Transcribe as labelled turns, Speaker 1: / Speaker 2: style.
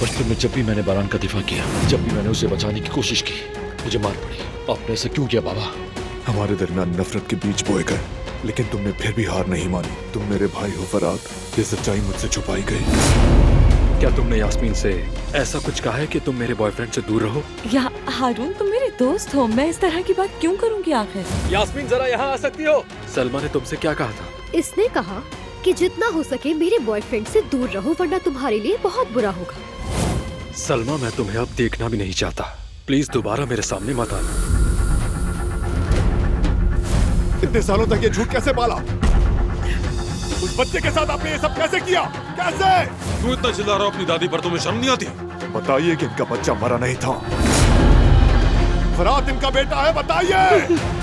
Speaker 1: बचपन में जब भी मैंने बारान का दिफा किया, जब भी मैंने उसे बचाने की कोशिश की, मुझे मार पड़ी। आपने ऐसा क्यों किया बाबा?
Speaker 2: हमारे दरमियान नफरत के बीज बोए गए, लेकिन तुमने फिर भी हार नहीं मानी। तुम मेरे भाई हो फराद, ये सच्चाई मुझसे छुपाई गई।
Speaker 3: क्या तुमने यास्मीन से ऐसा कुछ कहा है कि तुम मेरे बॉयफ्रेंड से दूर रहो?
Speaker 4: या हारून, तुम मेरे दोस्त हो, मैं इस तरह की बात क्यों करूंगी आखिर?
Speaker 3: यास्मीन जरा यहाँ आ सकती हो? सलमा ने तुमसे क्या कहा था?
Speaker 5: इसने कहा कि जितना हो सके मेरे बॉयफ्रेंड से दूर रहो, वरना तुम्हारे लिए बहुत बुरा होगा।
Speaker 3: सलमा, मैं तुम्हें अब देखना भी नहीं चाहता। प्लीज दोबारा मेरे सामने मत आना।
Speaker 2: इतने सालों तक ये झूठ कैसे पाला? उस बच्चे के साथ आपने ये सब कैसे किया? कैसे?
Speaker 6: क्यों इतना चिल्ला रहा हो अपनी दादी पर? तुम्हें शर्म नहीं आती?
Speaker 2: बताइए कि इनका बच्चा मरा नहीं था। फरात इनका बेटा है, बताइए।